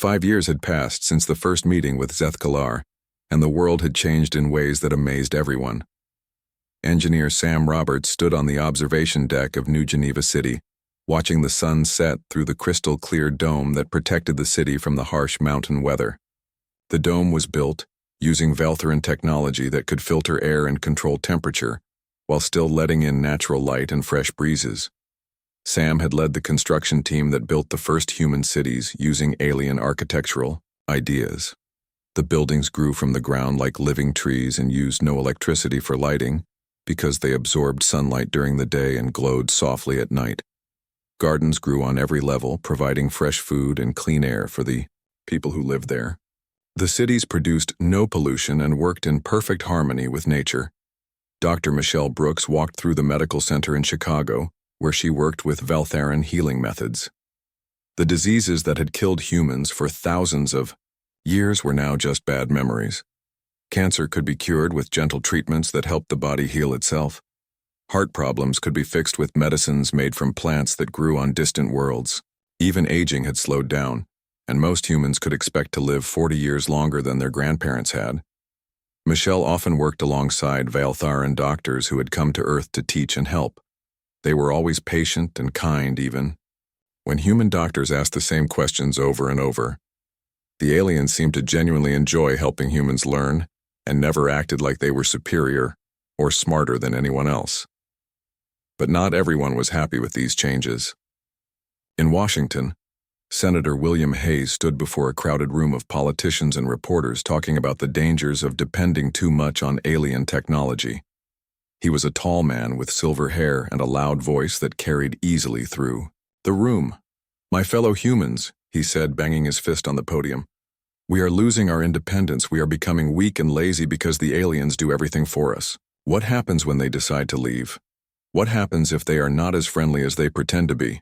5 years had passed since the first meeting with Zethkalar, and the world had changed in ways that amazed everyone. Engineer Sam Roberts stood on the observation deck of New Geneva City, watching the sun set through the crystal-clear dome that protected the city from the harsh mountain weather. The dome was built using Veltheran technology that could filter air and control temperature, while still letting in natural light and fresh breezes. Sam had led the construction team that built the first human cities using alien architectural ideas. The buildings grew from the ground like living trees and used no electricity for lighting because they absorbed sunlight during the day and glowed softly at night. Gardens grew on every level, providing fresh food and clean air for the people who lived there. The cities produced no pollution and worked in perfect harmony with nature. Dr. Michelle Brooks walked through the medical center in Chicago, where she worked with Veltheran healing methods. The diseases that had killed humans for thousands of years were now just bad memories. Cancer could be cured with gentle treatments that helped the body heal itself. Heart problems could be fixed with medicines made from plants that grew on distant worlds. Even aging had slowed down, and most humans could expect to live 40 years longer than their grandparents had. Michelle often worked alongside Veltheran doctors who had come to Earth to teach and help. They were always patient and kind even. When human doctors asked the same questions over and over, the aliens seemed to genuinely enjoy helping humans learn and never acted like they were superior or smarter than anyone else. But not everyone was happy with these changes. In Washington, Senator William Hayes stood before a crowded room of politicians and reporters talking about the dangers of depending too much on alien technology. He was a tall man with silver hair and a loud voice that carried easily through the room. "My fellow humans," he said, banging his fist on the podium. "We are losing our independence. We are becoming weak and lazy because the aliens do everything for us. What happens when they decide to leave? What happens if they are not as friendly as they pretend to be?"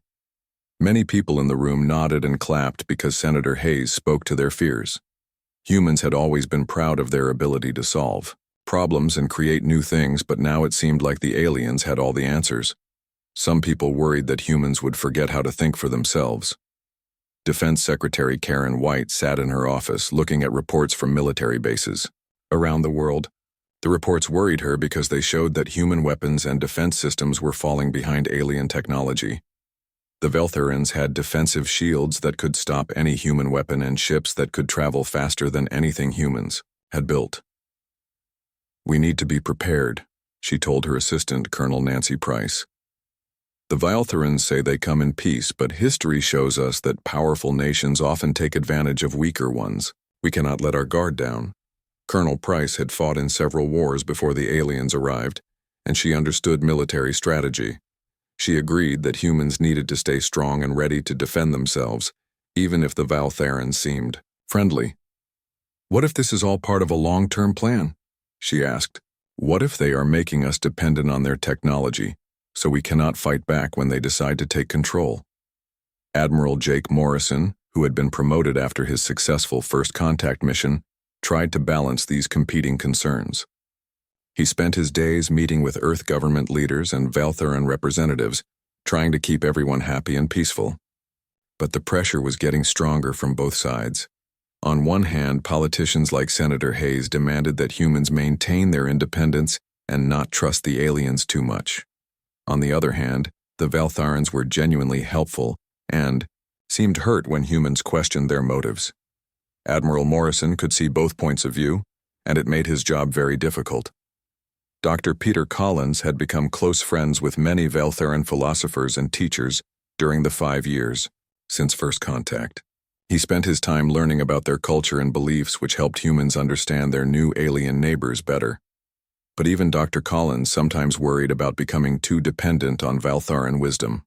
Many people in the room nodded and clapped because Senator Hayes spoke to their fears. Humans had always been proud of their ability to solve problems and create new things, but now it seemed like the aliens had all the answers. Some people worried that humans would forget how to think for themselves. Defense Secretary Karen White sat in her office looking at reports from military bases around the world. The reports worried her because they showed that human weapons and defense systems were falling behind alien technology. The Veltherans had defensive shields that could stop any human weapon and ships that could travel faster than anything humans had built. "We need to be prepared," she told her assistant, Colonel Nancy Price. "The Veltherans say they come in peace, but history shows us that powerful nations often take advantage of weaker ones. We cannot let our guard down." Colonel Price had fought in several wars before the aliens arrived, and she understood military strategy. She agreed that humans needed to stay strong and ready to defend themselves, even if the Veltherans seemed friendly. "What if this is all part of a long-term plan?" she asked. "What if they are making us dependent on their technology, so we cannot fight back when they decide to take control?" Admiral Jake Morrison, who had been promoted after his successful first contact mission, tried to balance these competing concerns. He spent his days meeting with Earth government leaders and Veltheran representatives, trying to keep everyone happy and peaceful. But the pressure was getting stronger from both sides. On one hand, politicians like Senator Hayes demanded that humans maintain their independence and not trust the aliens too much. On the other hand, the Veltharans were genuinely helpful and seemed hurt when humans questioned their motives. Admiral Morrison could see both points of view, and it made his job very difficult. Dr. Peter Collins had become close friends with many Veltheran philosophers and teachers during the 5 years since first contact. He spent his time learning about their culture and beliefs, which helped humans understand their new alien neighbors better. But even Dr. Collins sometimes worried about becoming too dependent on Veltharan wisdom.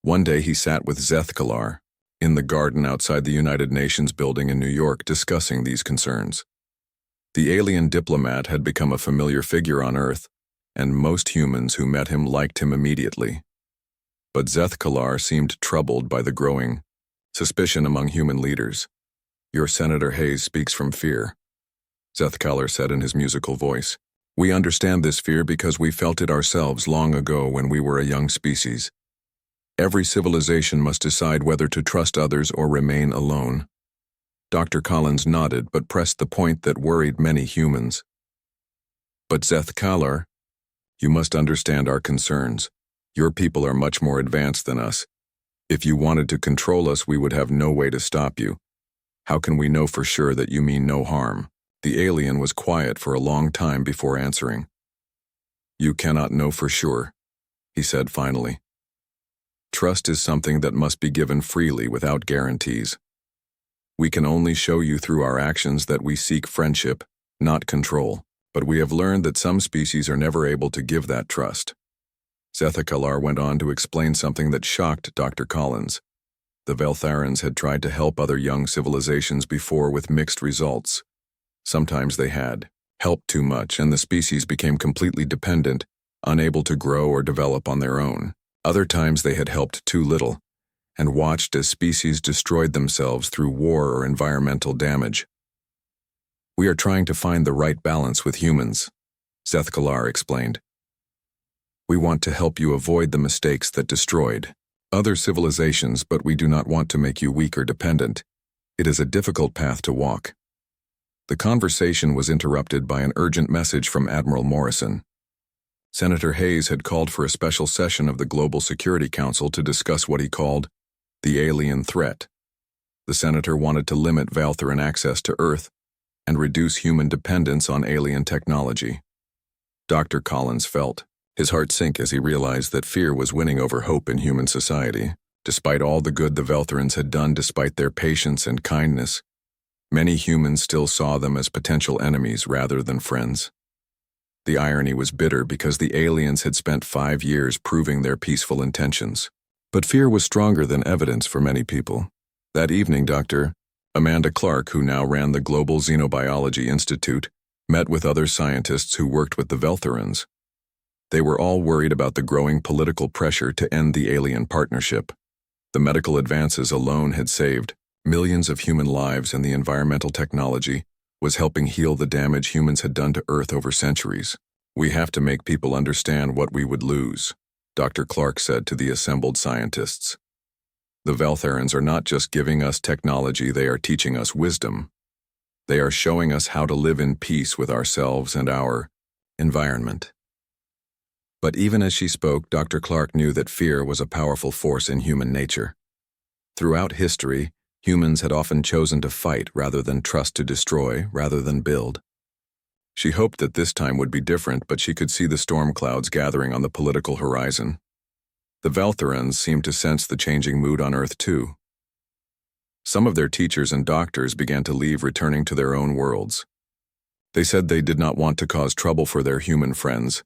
One day he sat with Zethkalar in the garden outside the United Nations building in New York discussing these concerns. The alien diplomat had become a familiar figure on Earth, and most humans who met him liked him immediately. But Zethkalar seemed troubled by the growing suspicion among human leaders. "Your Senator Hayes speaks from fear," Zethkalar said in his musical voice. "We understand this fear because we felt it ourselves long ago when we were a young species. Every civilization must decide whether to trust others or remain alone. Dr. Collins nodded but pressed the point that worried many humans. But Zethkalar, you must understand our concerns. Your people are much more advanced than us. If you wanted to control us, we would have no way to stop you. How can we know for sure that you mean no harm? The alien was quiet for a long time before answering. You cannot know for sure, he said finally. Trust is something that must be given freely without guarantees. We can only show you through our actions that we seek friendship, not control. But we have learned that some species are never able to give that trust. Zethkalar went on to explain something that shocked Dr. Collins. The Veltharans had tried to help other young civilizations before with mixed results. Sometimes they had helped too much and the species became completely dependent, unable to grow or develop on their own. Other times they had helped too little and watched as species destroyed themselves through war or environmental damage. We are trying to find the right balance with humans, Zethkalar explained. We want to help you avoid the mistakes that destroyed other civilizations, but we do not want to make you weak or dependent. It is a difficult path to walk. The conversation was interrupted by an urgent message from Admiral Morrison. Senator Hayes had called for a special session of the Global Security Council to discuss what he called the alien threat. The senator wanted to limit Valtharan access to Earth and reduce human dependence on alien technology. Dr. Collins felt his heart sink as he realized that fear was winning over hope in human society. Despite all the good the Veltharans had done, despite their patience and kindness, many humans still saw them as potential enemies rather than friends. The irony was bitter because the aliens had spent 5 years proving their peaceful intentions. But fear was stronger than evidence for many people. That evening, Dr. Amanda Clark, who now ran the Global Xenobiology Institute, met with other scientists who worked with the Veltharans. They were all worried about the growing political pressure to end the alien partnership. The medical advances alone had saved millions of human lives, and the environmental technology was helping heal the damage humans had done to Earth over centuries. We have to make people understand what we would lose, Dr. Clark said to the assembled scientists. The Veltharans are not just giving us technology, they are teaching us wisdom. They are showing us how to live in peace with ourselves and our environment. But even as she spoke, Dr. Clark knew that fear was a powerful force in human nature. Throughout history, humans had often chosen to fight rather than trust, to destroy rather than build. She hoped that this time would be different, but she could see the storm clouds gathering on the political horizon. The Veltharans seemed to sense the changing mood on Earth too. Some of their teachers and doctors began to leave, returning to their own worlds. They said they did not want to cause trouble for their human friends,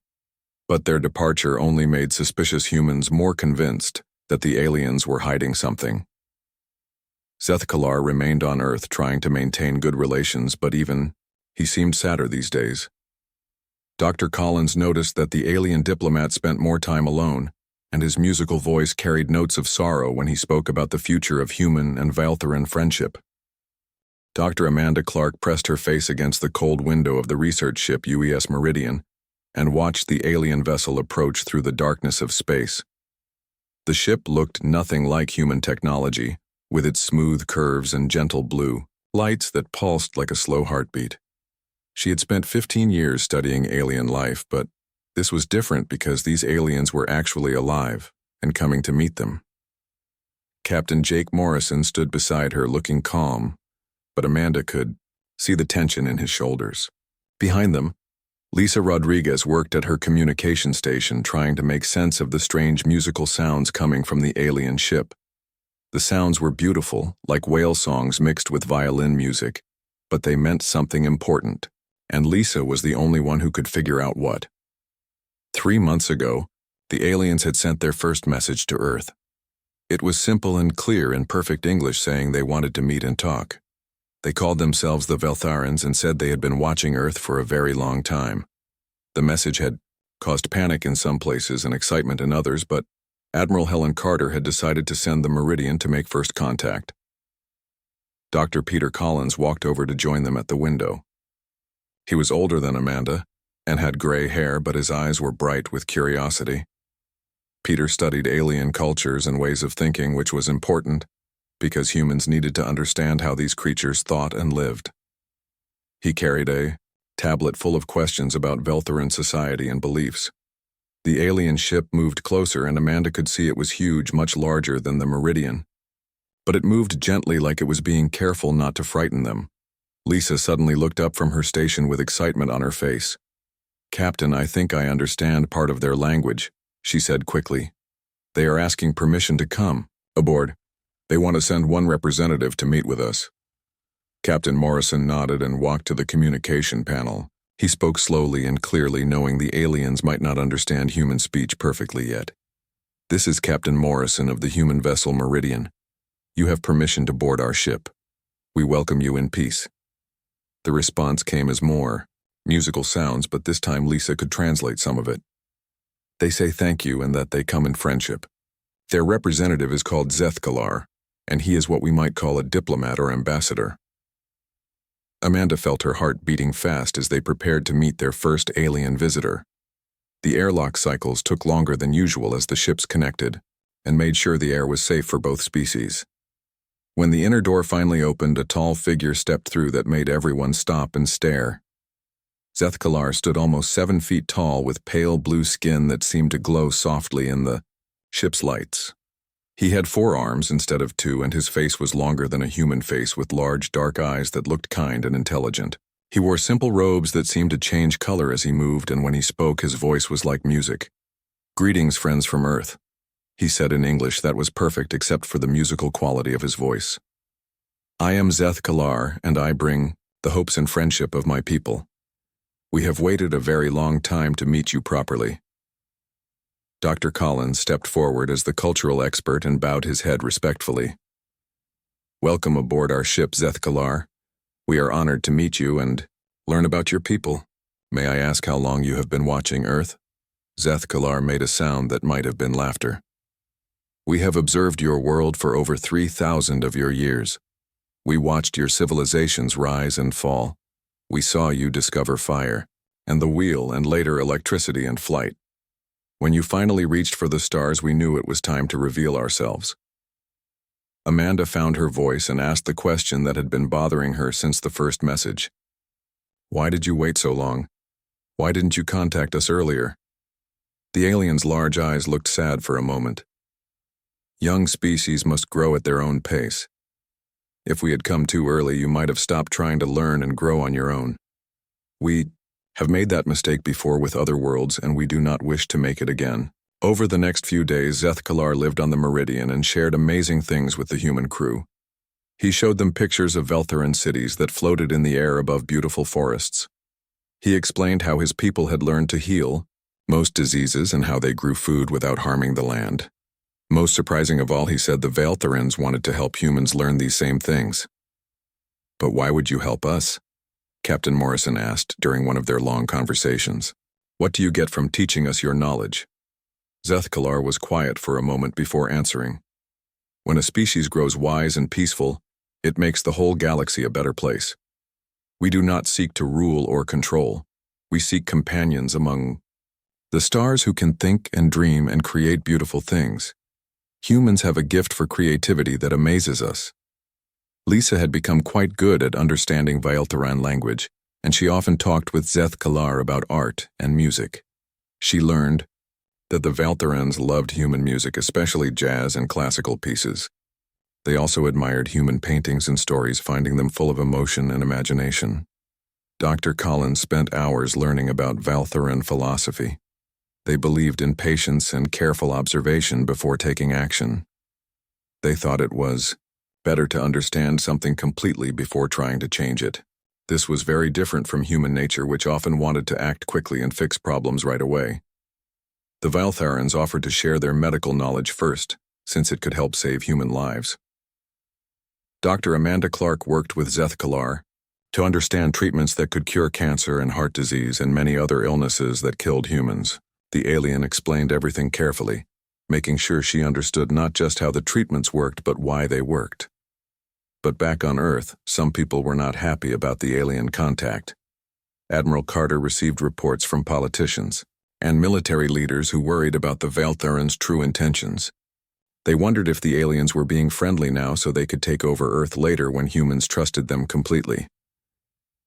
but their departure only made suspicious humans more convinced that the aliens were hiding something. Zethkalar remained on Earth, trying to maintain good relations, but he seemed sadder these days. Dr. Collins noticed that the alien diplomat spent more time alone, and his musical voice carried notes of sorrow when he spoke about the future of human and Veltharan friendship. Dr. Amanda Clark pressed her face against the cold window of the research ship UES Meridian and watched the alien vessel approach through the darkness of space. The ship looked nothing like human technology, with its smooth curves and gentle blue lights that pulsed like a slow heartbeat. She had spent 15 years studying alien life, but this was different because these aliens were actually alive and coming to meet them. Captain Jake Morrison stood beside her, looking calm, but Amanda could see the tension in his shoulders. Behind them, Lisa Rodriguez worked at her communication station, trying to make sense of the strange musical sounds coming from the alien ship. The sounds were beautiful, like whale songs mixed with violin music, but they meant something important, and Lisa was the only one who could figure out what. 3 months ago, the aliens had sent their first message to Earth. It was simple and clear in perfect English, saying they wanted to meet and talk. They called themselves the Veltharans and said they had been watching Earth for a very long time. The message had caused panic in some places and excitement in others, but Admiral Helen Carter had decided to send the Meridian to make first contact. Dr. Peter Collins walked over to join them at the window. He was older than Amanda and had gray hair, but his eyes were bright with curiosity. Peter studied alien cultures and ways of thinking, which was important, because humans needed to understand how these creatures thought and lived. He carried a tablet full of questions about Veltheran society and beliefs. The alien ship moved closer, and Amanda could see it was huge, much larger than the Meridian. But it moved gently, like it was being careful not to frighten them. Lisa suddenly looked up from her station with excitement on her face. "Captain, I think I understand part of their language," she said quickly. "They are asking permission to come aboard. They want to send one representative to meet with us." Captain Morrison nodded and walked to the communication panel. He spoke slowly and clearly, knowing the aliens might not understand human speech perfectly yet. "This is Captain Morrison of the human vessel Meridian. You have permission to board our ship. We welcome you in peace." The response came as more musical sounds, but this time Lisa could translate some of it. "They say thank you and that they come in friendship. Their representative is called Zethkalar, and he is what we might call a diplomat or ambassador." Amanda felt her heart beating fast as they prepared to meet their first alien visitor. The airlock cycles took longer than usual as the ships connected, and made sure the air was safe for both species. When the inner door finally opened, a tall figure stepped through that made everyone stop and stare. Zethkalar stood almost 7 feet tall, with pale blue skin that seemed to glow softly in the ship's lights. He had 4 arms instead of 2, and his face was longer than a human face, with large dark eyes that looked kind and intelligent. He wore simple robes that seemed to change color as he moved, and when he spoke, his voice was like music. "Greetings, friends from Earth," he said in English that was perfect except for the musical quality of his voice. "I am Zethkalar, and I bring the hopes and friendship of my people. We have waited a very long time to meet you properly." Dr. Collins stepped forward as the cultural expert and bowed his head respectfully. "Welcome aboard our ship, Zethkalar. We are honored to meet you and learn about your people. May I ask how long you have been watching Earth?" Zethkalar made a sound that might have been laughter. "We have observed your world for over 3,000 of your years. We watched your civilizations rise and fall. We saw you discover fire, and the wheel, and later electricity and flight. When you finally reached for the stars, we knew it was time to reveal ourselves." Amanda found her voice and asked the question that had been bothering her since the first message. "Why did you wait so long? Why didn't you contact us earlier?" The alien's large eyes looked sad for a moment. "Young species must grow at their own pace. If we had come too early, you might have stopped trying to learn and grow on your own. We have made that mistake before with other worlds, and we do not wish to make it again." Over the next few days, Zethkalar lived on the Meridian and shared amazing things with the human crew. He showed them pictures of Veltheran cities that floated in the air above beautiful forests. He explained how his people had learned to heal most diseases and how they grew food without harming the land. Most surprising of all, he said the Veltherans wanted to help humans learn these same things. "But why would you help us?" Captain Morrison asked during one of their long conversations. "What do you get from teaching us your knowledge?" Zethkalar was quiet for a moment before answering. "When a species grows wise and peaceful, it makes the whole galaxy a better place. We do not seek to rule or control. We seek companions among the stars who can think and dream and create beautiful things. Humans have a gift for creativity that amazes us." Lisa had become quite good at understanding Veltheran language, and she often talked with Zethkalar about art and music. She learned that the Veltherans loved human music, especially jazz and classical pieces. They also admired human paintings and stories, finding them full of emotion and imagination. Dr. Collins spent hours learning about Veltheran philosophy. They believed in patience and careful observation before taking action. They thought it was better to understand something completely before trying to change it. This was very different from human nature, which often wanted to act quickly and fix problems right away. The Veltherans offered to share their medical knowledge first, since it could help save human lives. Dr. Amanda Clark worked with Zethkalar to understand treatments that could cure cancer and heart disease and many other illnesses that killed humans. The alien explained everything carefully, making sure she understood not just how the treatments worked, but why they worked. But back on Earth, some people were not happy about the alien contact. Admiral Carter received reports from politicians. and military leaders who worried about the Valtherans' true intentions. They wondered if the aliens were being friendly now so they could take over Earth later when humans trusted them completely.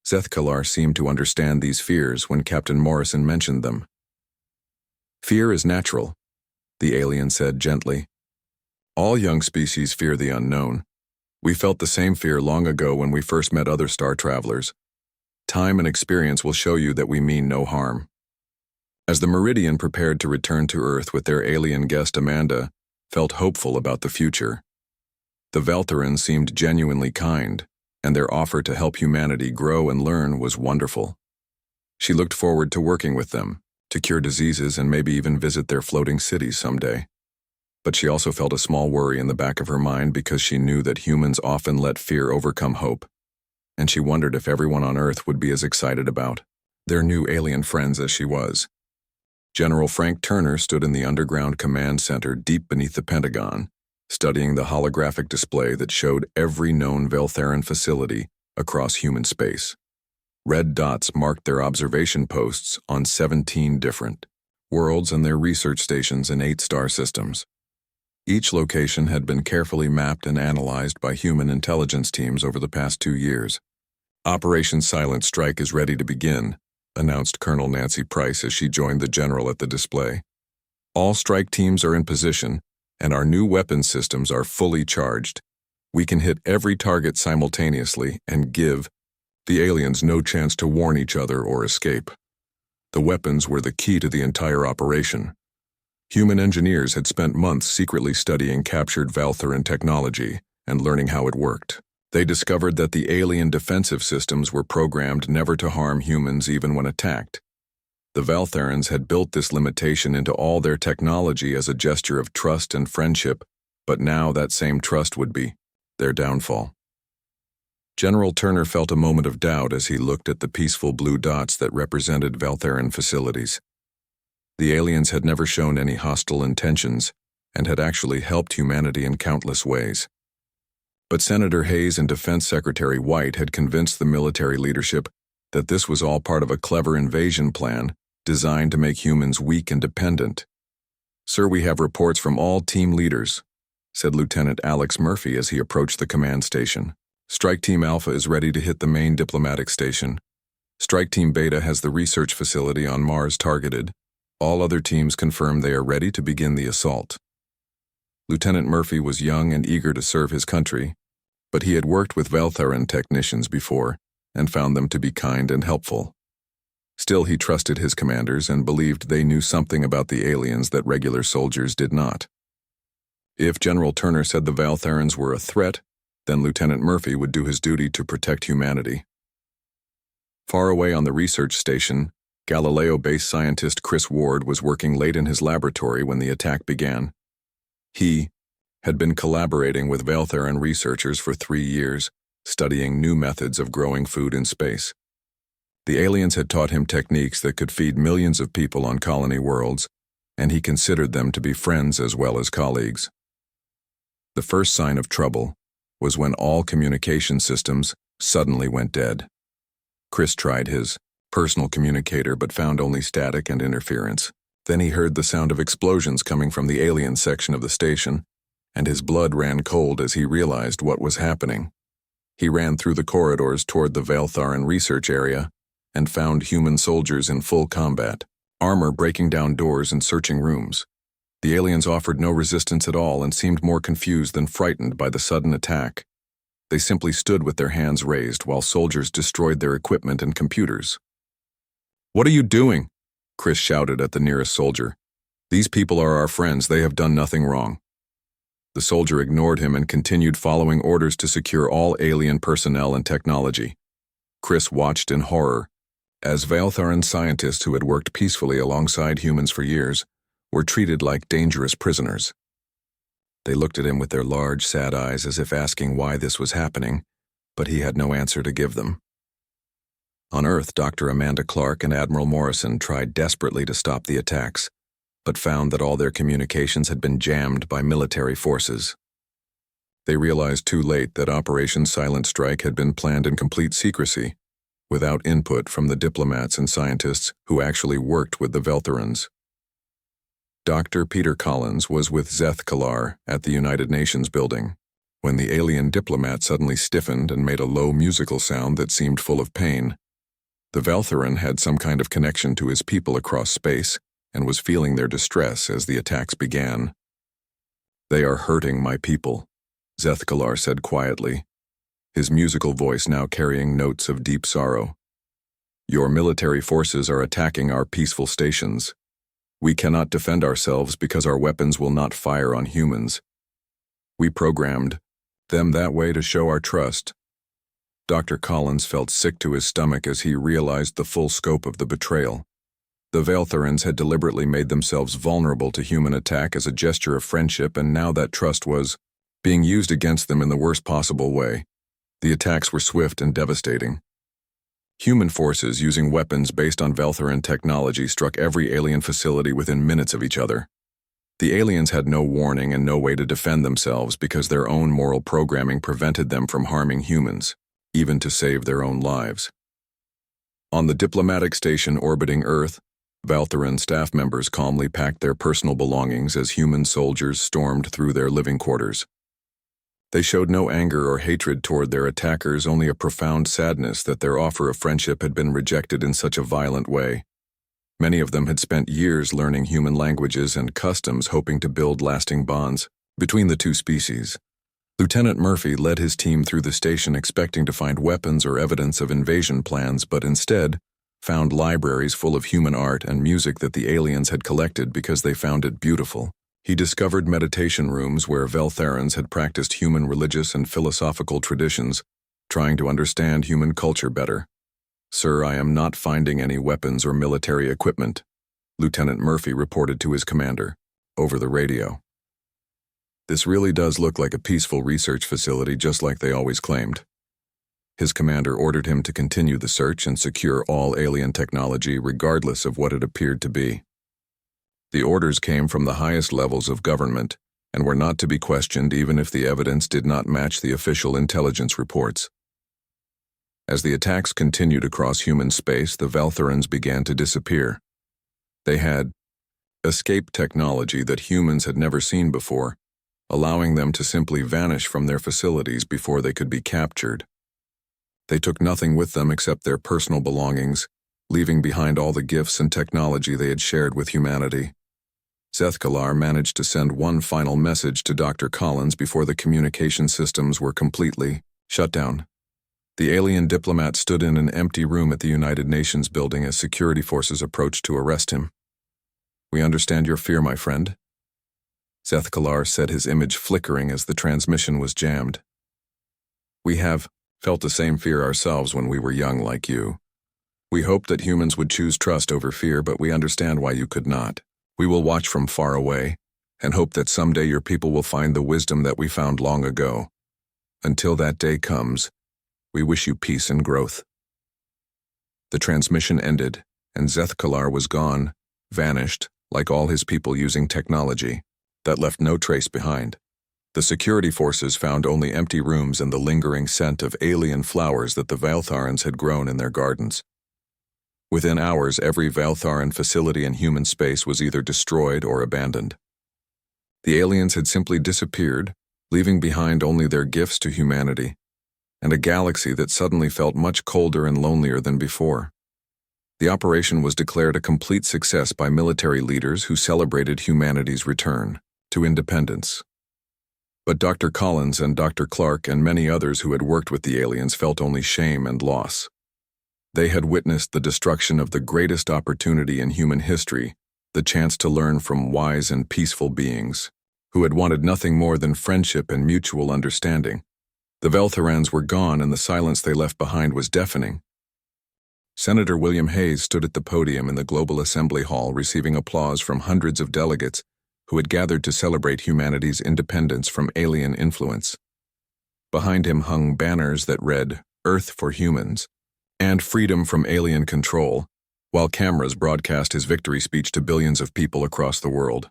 Zethkalar seemed to understand these fears when Captain Morrison mentioned them. "Fear is natural," the alien said gently. "All young species fear the unknown. We felt the same fear long ago when we first met other star travelers. Time and experience will show you that we mean no harm." As the Meridian prepared to return to Earth with their alien guest Amanda, felt hopeful about the future. The Valtherans seemed genuinely kind, and their offer to help humanity grow and learn was wonderful. She looked forward to working with them, to cure diseases and maybe even visit their floating cities someday. But she also felt a small worry in the back of her mind because she knew that humans often let fear overcome hope, and she wondered if everyone on Earth would be as excited about their new alien friends as she was. General Frank Turner stood in the underground command center deep beneath the Pentagon, studying the holographic display that showed every known Valtheran facility across human space. Red dots marked their observation posts on 17 different worlds and their research stations in 8 star systems. Each location had been carefully mapped and analyzed by human intelligence teams over the past 2 years. "Operation Silent Strike is ready to begin," announced Colonel Nancy Price as she joined the general at the display. "All strike teams are in position, and our new weapons systems are fully charged. We can hit every target simultaneously and give the aliens no chance to warn each other or escape." The weapons were the key to the entire operation. Human engineers had spent months secretly studying captured Valtheran technology and learning how it worked. They discovered that the alien defensive systems were programmed never to harm humans even when attacked. The Valtherans had built this limitation into all their technology as a gesture of trust and friendship, but now that same trust would be their downfall. General Turner felt a moment of doubt as he looked at the peaceful blue dots that represented Valtheran facilities. The aliens had never shown any hostile intentions and had actually helped humanity in countless ways. But Senator Hayes and Defense Secretary White had convinced the military leadership that this was all part of a clever invasion plan designed to make humans weak and dependent. "Sir, we have reports from all team leaders," said Lieutenant Alex Murphy as he approached the command station. "Strike Team Alpha is ready to hit the main diplomatic station. Strike Team Beta has the research facility on Mars targeted. All other teams confirm they are ready to begin the assault." Lieutenant Murphy was young and eager to serve his country, but he had worked with Valtheran technicians before and found them to be kind and helpful. Still, he trusted his commanders and believed they knew something about the aliens that regular soldiers did not. If General Turner said the Valtherans were a threat, then Lieutenant Murphy would do his duty to protect humanity. Far away on the research station, Galileo-based scientist Chris Ward was working late in his laboratory when the attack began. He had been collaborating with Valtheran researchers for 3 years, studying new methods of growing food in space. The aliens had taught him techniques that could feed millions of people on colony worlds, and he considered them to be friends as well as colleagues. The first sign of trouble was when all communication systems suddenly went dead. Chris tried his personal communicator but found only static and interference. Then he heard the sound of explosions coming from the alien section of the station, and his blood ran cold as he realized what was happening. He ran through the corridors toward the Valtharan research area and found human soldiers in full combat, armor breaking down doors and searching rooms. The aliens offered no resistance at all and seemed more confused than frightened by the sudden attack. They simply stood with their hands raised while soldiers destroyed their equipment and computers. "What are you doing?" Chris shouted at the nearest soldier. "These people are our friends. They have done nothing wrong." The soldier ignored him and continued following orders to secure all alien personnel and technology. Chris watched in horror as Valtharan scientists who had worked peacefully alongside humans for years were treated like dangerous prisoners. They looked at him with their large, sad eyes as if asking why this was happening, but he had no answer to give them. On Earth, Dr. Amanda Clark and Admiral Morrison tried desperately to stop the attacks, but found that all their communications had been jammed by military forces. They realized too late that Operation Silent Strike had been planned in complete secrecy, without input from the diplomats and scientists who actually worked with the Veltharans. Dr. Peter Collins was with Zeth Kalar at the United Nations building when the alien diplomat suddenly stiffened and made a low musical sound that seemed full of pain. The Veltharan had some kind of connection to his people across space and was feeling their distress as the attacks began. "They are hurting my people," Zeth Kalar said quietly, his musical voice now carrying notes of deep sorrow. "Your military forces are attacking our peaceful stations. We cannot defend ourselves because our weapons will not fire on humans. We programmed them that way to show our trust." Dr. Collins felt sick to his stomach as he realized the full scope of the betrayal. The Veltharans had deliberately made themselves vulnerable to human attack as a gesture of friendship, and now that trust was being used against them in the worst possible way. The attacks were swift and devastating. Human forces using weapons based on Veltharan technology struck every alien facility within minutes of each other. The aliens had no warning and no way to defend themselves because their own moral programming prevented them from harming humans, even to save their own lives. On the diplomatic station orbiting Earth, Veltharan staff members calmly packed their personal belongings as human soldiers stormed through their living quarters. They showed no anger or hatred toward their attackers, only a profound sadness that their offer of friendship had been rejected in such a violent way. Many of them had spent years learning human languages and customs, hoping to build lasting bonds between the two species. Lieutenant Murphy led his team through the station expecting to find weapons or evidence of invasion plans, but instead found libraries full of human art and music that the aliens had collected because they found it beautiful. He discovered meditation rooms where Veltharans had practiced human religious and philosophical traditions, trying to understand human culture better. "Sir, I am not finding any weapons or military equipment," Lieutenant Murphy reported to his commander, over the radio. "This really does look like a peaceful research facility, just like they always claimed." His commander ordered him to continue the search and secure all alien technology regardless of what it appeared to be. The orders came from the highest levels of government and were not to be questioned even if the evidence did not match the official intelligence reports. As the attacks continued across human space, the Veltharans began to disappear. They had escape technology that humans had never seen before, allowing them to simply vanish from their facilities before they could be captured. They took nothing with them except their personal belongings, leaving behind all the gifts and technology they had shared with humanity. Zeth Kalar managed to send one final message to Dr. Collins before the communication systems were completely shut down. The alien diplomat stood in an empty room at the United Nations building as security forces approached to arrest him. "We understand your fear, my friend," Zeth Kalar said, his image flickering as the transmission was jammed. "We have felt the same fear ourselves when we were young like you. We hoped that humans would choose trust over fear, but we understand why you could not. We will watch from far away and hope that someday your people will find the wisdom that we found long ago. Until that day comes, we wish you peace and growth." The transmission ended, and Zeth Kalar was gone, vanished, like all his people using technology that left no trace behind. The security forces found only empty rooms and the lingering scent of alien flowers that the Veltharans had grown in their gardens. Within hours, every Veltharan facility in human space was either destroyed or abandoned. The aliens had simply disappeared, leaving behind only their gifts to humanity, and a galaxy that suddenly felt much colder and lonelier than before. The operation was declared a complete success by military leaders who celebrated humanity's return to independence. But Dr. Collins and Dr. Clark and many others who had worked with the aliens felt only shame and loss. They had witnessed the destruction of the greatest opportunity in human history, the chance to learn from wise and peaceful beings, who had wanted nothing more than friendship and mutual understanding. The Veltharans were gone, and the silence they left behind was deafening. Senator William Hayes stood at the podium in the Global Assembly Hall, receiving applause from hundreds of delegates who had gathered to celebrate humanity's independence from alien influence. Behind him hung banners that read, "Earth for Humans," and "Freedom from Alien Control," while cameras broadcast his victory speech to billions of people across the world.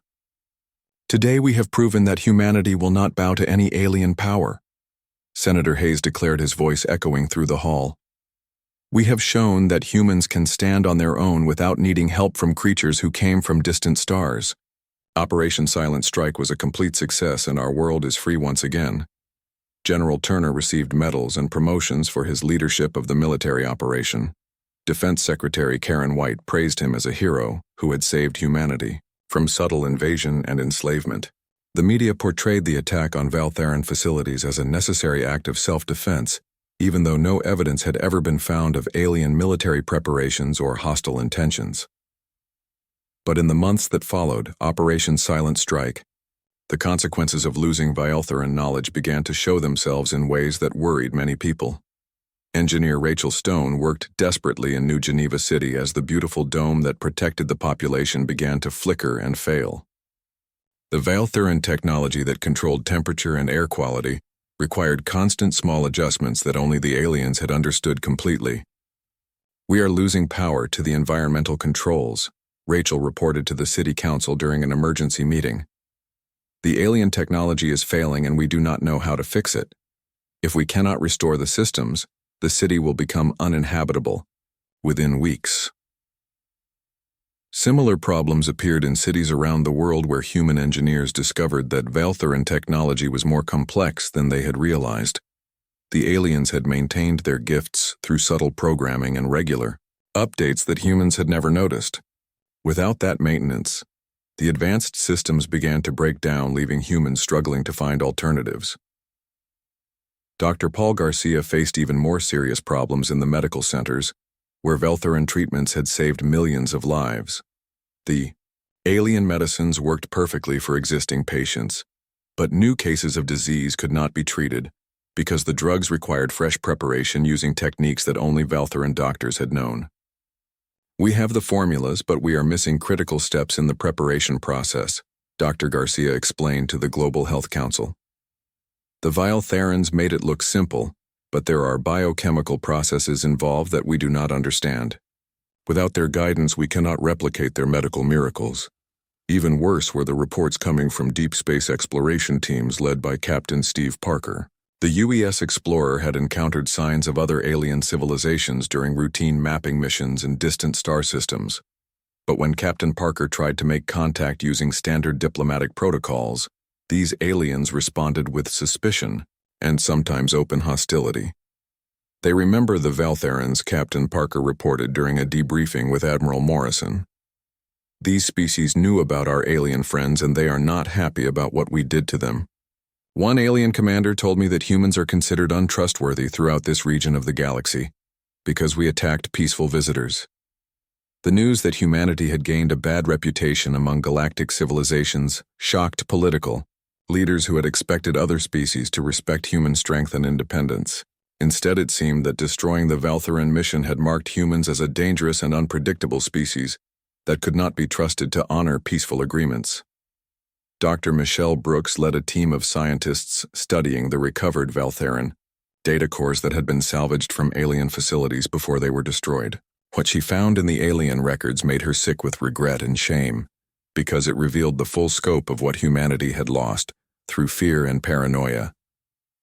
"Today we have proven that humanity will not bow to any alien power," Senator Hayes declared, his voice echoing through the hall. We have shown that humans can stand on their own without needing help from creatures who came from distant stars. Operation Silent Strike was a complete success and our world is free once again. General Turner received medals and promotions for his leadership of the military operation. Defense Secretary Karen White praised him as a hero who had saved humanity from subtle invasion and enslavement. The media portrayed the attack on Valtheran facilities as a necessary act of self-defense, even though no evidence had ever been found of alien military preparations or hostile intentions. But in the months that followed Operation Silent Strike, the consequences of losing Valtheran knowledge began to show themselves in ways that worried many people. Engineer Rachel Stone worked desperately in New Geneva City as the beautiful dome that protected the population began to flicker and fail. The Valtheran technology that controlled temperature and air quality required constant small adjustments that only the aliens had understood completely. "We are losing power to the environmental controls," Rachel reported to the city council during an emergency meeting. "The alien technology is failing and we do not know how to fix it. If we cannot restore the systems, the city will become uninhabitable within weeks." Similar problems appeared in cities around the world where human engineers discovered that Valtheran technology was more complex than they had realized. The aliens had maintained their gifts through subtle programming and regular updates that humans had never noticed. Without that maintenance, the advanced systems began to break down, leaving humans struggling to find alternatives. Dr. Paul Garcia faced even more serious problems in the medical centers, where Valtheran treatments had saved millions of lives. The alien medicines worked perfectly for existing patients, but new cases of disease could not be treated because the drugs required fresh preparation using techniques that only Valtheran doctors had known. "We have the formulas, but we are missing critical steps in the preparation process," Dr. Garcia explained to the Global Health Council. "The Valtherans made it look simple, but there are biochemical processes involved that we do not understand. Without their guidance, we cannot replicate their medical miracles." Even worse were the reports coming from deep space exploration teams led by Captain Steve Parker. The UES Explorer had encountered signs of other alien civilizations during routine mapping missions in distant star systems. But when Captain Parker tried to make contact using standard diplomatic protocols, these aliens responded with suspicion and sometimes open hostility. "They remember the Valtherans," Captain Parker reported during a debriefing with Admiral Morrison. "These species knew about our alien friends and they are not happy about what we did to them. One alien commander told me that humans are considered untrustworthy throughout this region of the galaxy because we attacked peaceful visitors." The news that humanity had gained a bad reputation among galactic civilizations shocked political leaders who had expected other species to respect human strength and independence. Instead, it seemed that destroying the Valtheran mission had marked humans as a dangerous and unpredictable species that could not be trusted to honor peaceful agreements. Dr. Michelle Brooks led a team of scientists studying the recovered Valtheran data cores that had been salvaged from alien facilities before they were destroyed. What she found in the alien records made her sick with regret and shame, because it revealed the full scope of what humanity had lost through fear and paranoia.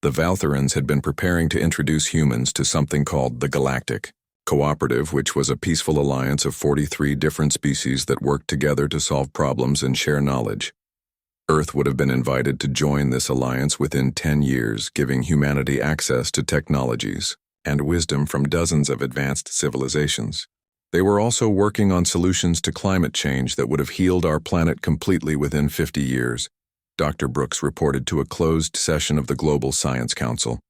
The Valtherans had been preparing to introduce humans to something called the Galactic Cooperative, which was a peaceful alliance of 43 different species that worked together to solve problems and share knowledge. Earth would have been invited to join this alliance within 10 years, giving humanity access to technologies and wisdom from dozens of advanced civilizations. They were also working on solutions to climate change that would have healed our planet completely within 50 years, Dr. Brooks reported to a closed session of the Global Science Council.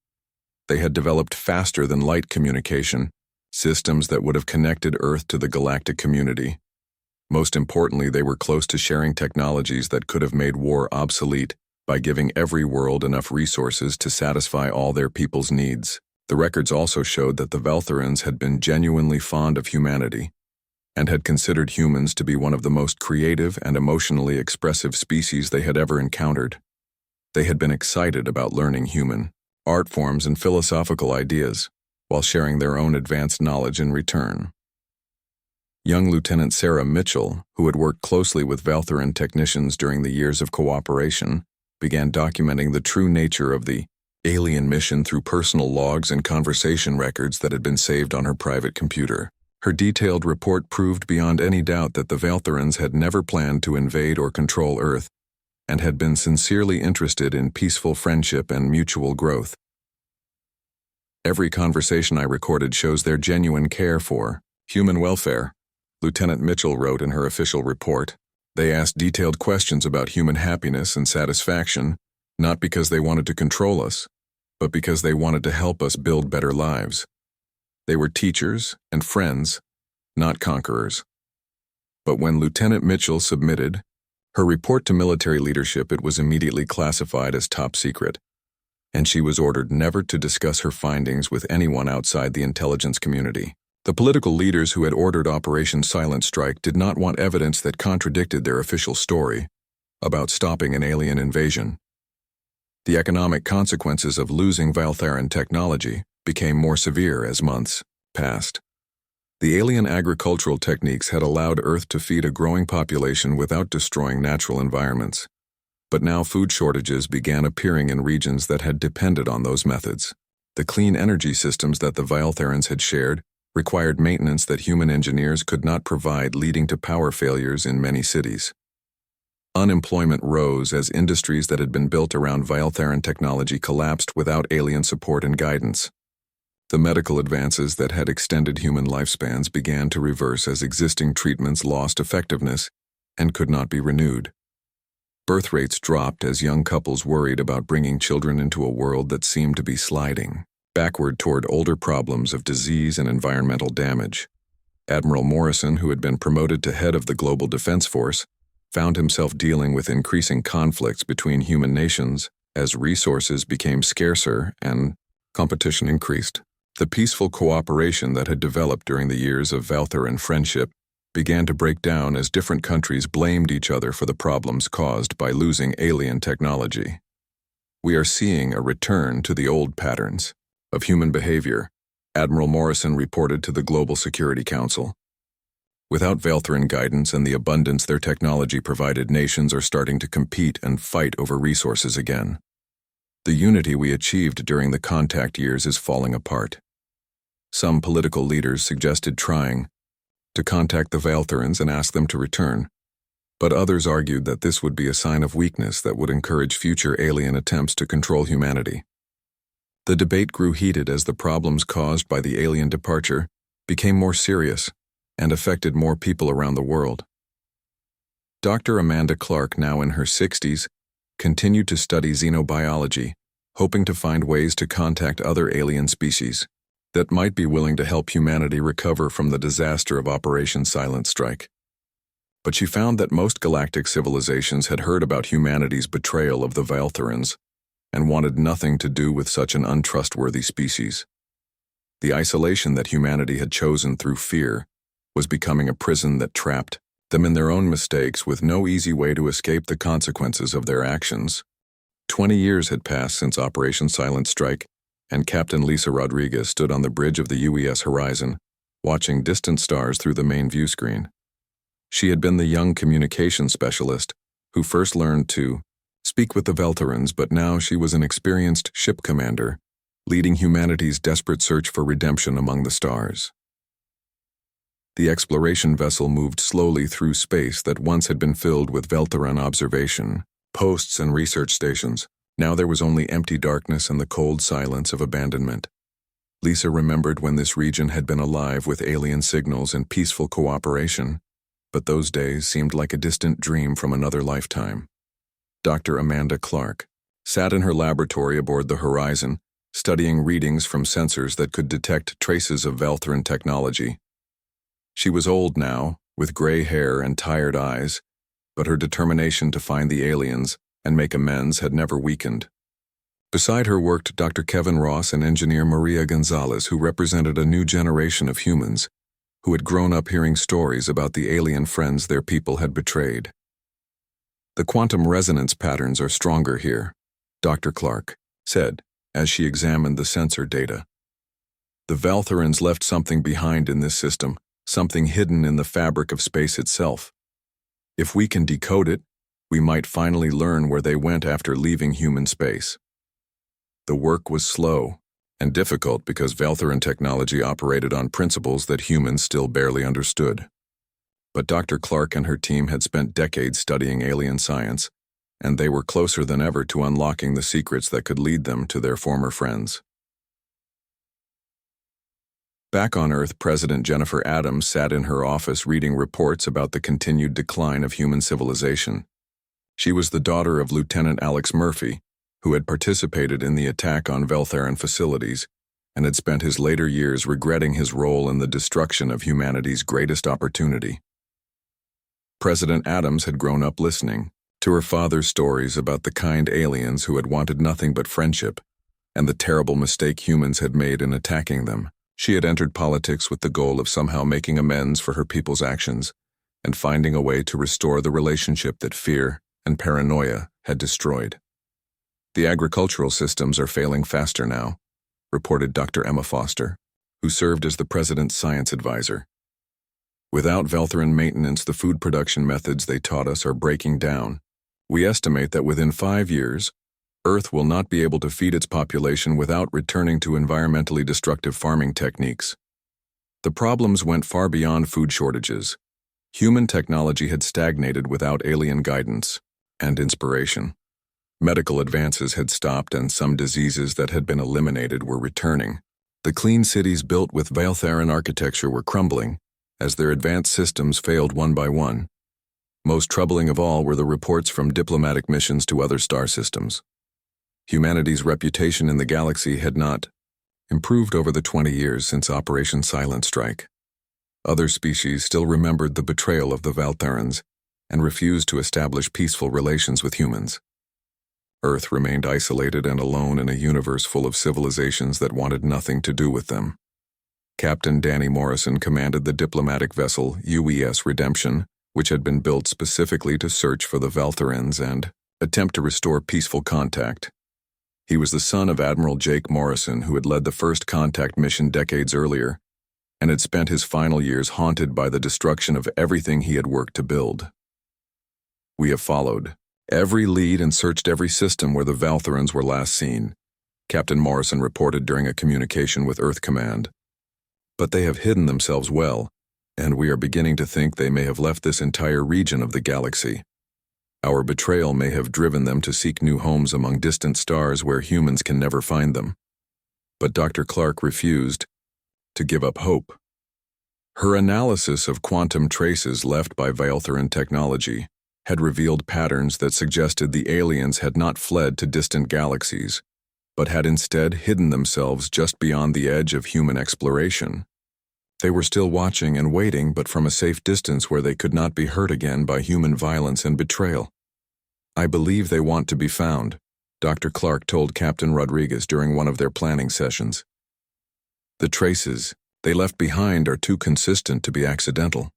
They had developed faster-than-light communication, systems that would have connected Earth to the galactic community. Most importantly, they were close to sharing technologies that could have made war obsolete by giving every world enough resources to satisfy all their people's needs. The records also showed that the Valtherans had been genuinely fond of humanity and had considered humans to be one of the most creative and emotionally expressive species they had ever encountered. They had been excited about learning human art forms and philosophical ideas, while sharing their own advanced knowledge in return. Young Lieutenant Sarah Mitchell, who had worked closely with Valtheran technicians during the years of cooperation, began documenting the true nature of the alien mission through personal logs and conversation records that had been saved on her private computer. Her detailed report proved beyond any doubt that the Valtherans had never planned to invade or control Earth, and had been sincerely interested in peaceful friendship and mutual growth. Every conversation I recorded shows their genuine care for human welfare, Lieutenant Mitchell wrote in her official report. They asked detailed questions about human happiness and satisfaction, not because they wanted to control us, but because they wanted to help us build better lives. They were teachers and friends, not conquerors. But when Lieutenant Mitchell submitted her report to military leadership, it was immediately classified as top secret, and she was ordered never to discuss her findings with anyone outside the intelligence community. The political leaders who had ordered Operation Silent Strike did not want evidence that contradicted their official story about stopping an alien invasion. The economic consequences of losing Valtheran technology became more severe as months passed. The alien agricultural techniques had allowed Earth to feed a growing population without destroying natural environments. But now food shortages began appearing in regions that had depended on those methods. The clean energy systems that the Valtherans had shared required maintenance that human engineers could not provide, leading to power failures in many cities. Unemployment rose as industries that had been built around Valtheran technology collapsed without alien support and guidance. The medical advances that had extended human lifespans began to reverse as existing treatments lost effectiveness and could not be renewed. Birth rates dropped as young couples worried about bringing children into a world that seemed to be sliding backward toward older problems of disease and environmental damage. Admiral Morrison, who had been promoted to head of the Global Defense Force, found himself dealing with increasing conflicts between human nations as resources became scarcer and competition increased. The peaceful cooperation that had developed during the years of Valtheran friendship began to break down as different countries blamed each other for the problems caused by losing alien technology. We are seeing a return to the old patterns of human behavior, Admiral Morrison reported to the Global Security Council. Without Valtheran guidance and the abundance their technology provided, nations are starting to compete and fight over resources again. The unity we achieved during the contact years is falling apart. Some political leaders suggested trying to contact the Valtherans and ask them to return, but others argued that this would be a sign of weakness that would encourage future alien attempts to control humanity. The debate grew heated as the problems caused by the alien departure became more serious and affected more people around the world. Dr. Amanda Clark, now in her 60s, continued to study xenobiology, hoping to find ways to contact other alien species that might be willing to help humanity recover from the disaster of Operation Silent Strike. But she found that most galactic civilizations had heard about humanity's betrayal of the Valtherans and wanted nothing to do with such an untrustworthy species. The isolation that humanity had chosen through fear was becoming a prison that trapped them in their own mistakes with no easy way to escape the consequences of their actions. 20 years had passed since Operation Silent Strike, and Captain Lisa Rodriguez stood on the bridge of the UES horizon, watching distant stars through the main view screen. She had been the young communications specialist who first learned to speak with the Valtherans, but now she was an experienced ship commander, leading humanity's desperate search for redemption among the stars. The exploration vessel moved slowly through space that once had been filled with Valtheran observation posts and research stations. Now there was only empty darkness and the cold silence of abandonment. Lisa remembered when this region had been alive with alien signals and peaceful cooperation, but those days seemed like a distant dream from another lifetime. Dr. Amanda Clark sat in her laboratory aboard the Horizon, studying readings from sensors that could detect traces of Valtheran technology. She was old now, with gray hair and tired eyes, but her determination to find the aliens and make amends had never weakened. Beside her worked Dr. Kevin Ross and engineer Maria Gonzalez, who represented a new generation of humans who had grown up hearing stories about the alien friends their people had betrayed. The quantum resonance patterns are stronger here, Dr. Clark said as she examined the sensor data. The Valtherans left something behind in this system, something hidden in the fabric of space itself. If we can decode it, we might finally learn where they went after leaving human space. The work was slow and difficult because Valtheran technology operated on principles that humans still barely understood. But Dr. Clark and her team had spent decades studying alien science, and they were closer than ever to unlocking the secrets that could lead them to their former friends. Back on Earth, President Jennifer Adams sat in her office reading reports about the continued decline of human civilization. She was the daughter of Lieutenant Alex Murphy, who had participated in the attack on Valtheran facilities and had spent his later years regretting his role in the destruction of humanity's greatest opportunity. President Adams had grown up listening to her father's stories about the kind aliens who had wanted nothing but friendship and the terrible mistake humans had made in attacking them. She had entered politics with the goal of somehow making amends for her people's actions and finding a way to restore the relationship that fear and paranoia had destroyed. The agricultural systems are failing faster now, reported Dr. Emma Foster, who served as the president's science advisor. Without Valtheran maintenance, the food production methods they taught us are breaking down. We estimate that within 5 years, Earth will not be able to feed its population without returning to environmentally destructive farming techniques. The problems went far beyond food shortages. Human technology had stagnated without alien guidance and inspiration. Medical advances had stopped and some diseases that had been eliminated were returning. The clean cities built with Valtheran architecture were crumbling as their advanced systems failed one by one. Most troubling of all were the reports from diplomatic missions to other star systems. Humanity's reputation in the galaxy had not improved over the 20 years since Operation Silent Strike. Other species still remembered the betrayal of the Valtherans and refused to establish peaceful relations with humans. Earth remained isolated and alone in a universe full of civilizations that wanted nothing to do with them. Captain Danny Morrison commanded the diplomatic vessel UES Redemption, which had been built specifically to search for the Valtherans and attempt to restore peaceful contact. He was the son of Admiral Jake Morrison, who had led the first contact mission decades earlier, and had spent his final years haunted by the destruction of everything he had worked to build. We have followed every lead and searched every system where the Valtherans were last seen, Captain Morrison reported during a communication with Earth Command. But they have hidden themselves well, and we are beginning to think they may have left this entire region of the galaxy. Our betrayal may have driven them to seek new homes among distant stars where humans can never find them. But Dr. Clark refused to give up hope. Her analysis of quantum traces left by Valtheran technology had revealed patterns that suggested the aliens had not fled to distant galaxies, but had instead hidden themselves just beyond the edge of human exploration. They were still watching and waiting, but from a safe distance where they could not be hurt again by human violence and betrayal. I believe they want to be found, Dr. Clark told Captain Rodriguez during one of their planning sessions. The traces they left behind are too consistent to be accidental.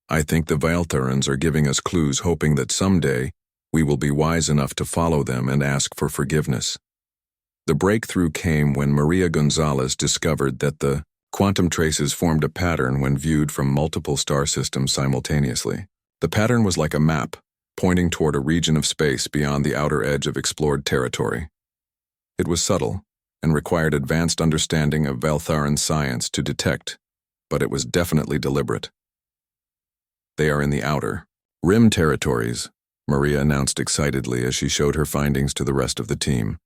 I think the Valtherans are giving us clues, hoping that someday we will be wise enough to follow them and ask for forgiveness. The breakthrough came when Maria Gonzalez discovered that the quantum traces formed a pattern when viewed from multiple star systems simultaneously. The pattern was like a map, pointing toward a region of space beyond the outer edge of explored territory. It was subtle and required advanced understanding of Valtheran science to detect, but it was definitely deliberate. They are in the outer rim territories, Maria announced excitedly as she showed her findings to the rest of the team.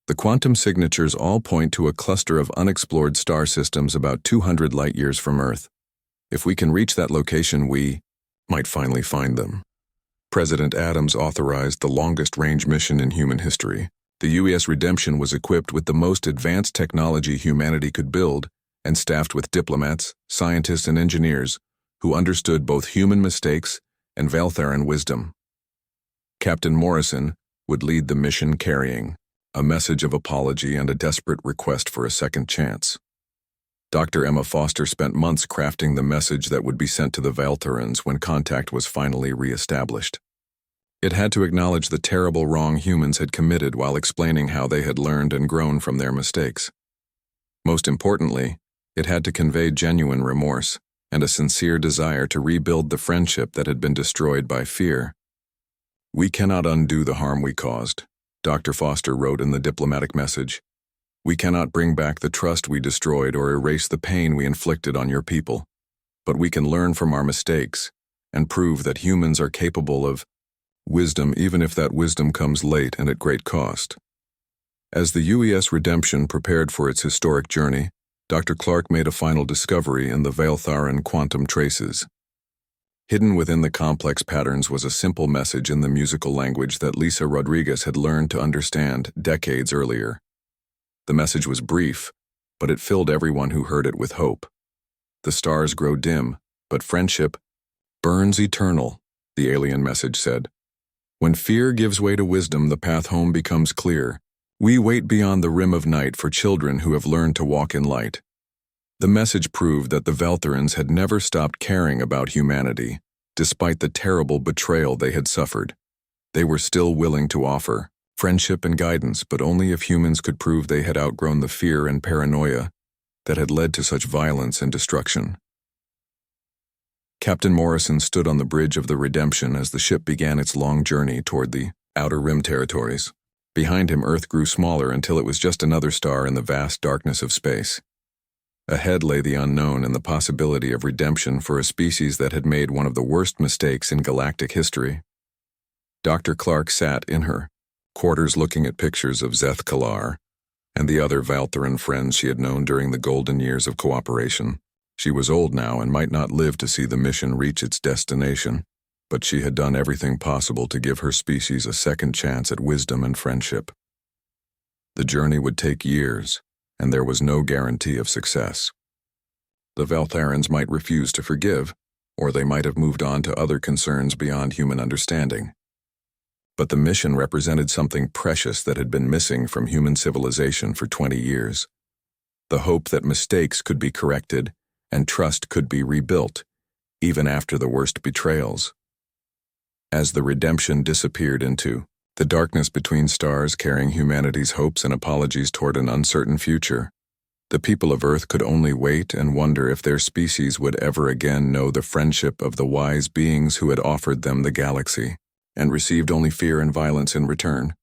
The quantum signatures all point to a cluster of unexplored star systems about 200 light-years from Earth. If we can reach that location, we might finally find them. President Adams authorized the longest-range mission in human history. The UES Redemption was equipped with the most advanced technology humanity could build and staffed with diplomats, scientists, and engineers who understood both human mistakes and Valtheran wisdom. Captain Morrison would lead the mission, carrying a message of apology and a desperate request for a second chance. Dr. Emma Foster spent months crafting the message that would be sent to the Valtherans when contact was finally re-established. It had to acknowledge the terrible wrong humans had committed while explaining how they had learned and grown from their mistakes. Most importantly, it had to convey genuine remorse and a sincere desire to rebuild the friendship that had been destroyed by fear. We cannot undo the harm we caused, Dr. Foster wrote in the diplomatic message. "We cannot bring back the trust we destroyed or erase the pain we inflicted on your people. But we can learn from our mistakes and prove that humans are capable of wisdom, even if that wisdom comes late and at great cost." As the UES Redemption prepared for its historic journey, Dr. Clark made a final discovery in the Veiltharan quantum traces. Hidden within the complex patterns was a simple message in the musical language that Lisa Rodriguez had learned to understand decades earlier. The message was brief, but it filled everyone who heard it with hope. "The stars grow dim, but friendship burns eternal," the alien message said. "When fear gives way to wisdom, the path home becomes clear. We wait beyond the rim of night for children who have learned to walk in light." The message proved that the Veiltharans had never stopped caring about humanity, despite the terrible betrayal they had suffered. They were still willing to offer friendship and guidance, but only if humans could prove they had outgrown the fear and paranoia that had led to such violence and destruction. Captain Morrison stood on the bridge of the Redemption as the ship began its long journey toward the Outer Rim territories. Behind him, Earth grew smaller until it was just another star in the vast darkness of space. Ahead lay the unknown and the possibility of redemption for a species that had made one of the worst mistakes in galactic history. Dr. Clark sat in her quarters looking at pictures of Zeth Kalar and the other Veiltharan friends she had known during the golden years of cooperation. She was old now and might not live to see the mission reach its destination, but she had done everything possible to give her species a second chance at wisdom and friendship. The journey would take years, and there was no guarantee of success. The Veiltharans might refuse to forgive, or they might have moved on to other concerns beyond human understanding. But the mission represented something precious that had been missing from human civilization for 20 years. The hope that mistakes could be corrected and trust could be rebuilt, even after the worst betrayals. As the Redemption disappeared into the darkness between stars, carrying humanity's hopes and apologies toward an uncertain future, the people of Earth could only wait and wonder if their species would ever again know the friendship of the wise beings who had offered them the galaxy and received only fear and violence in return.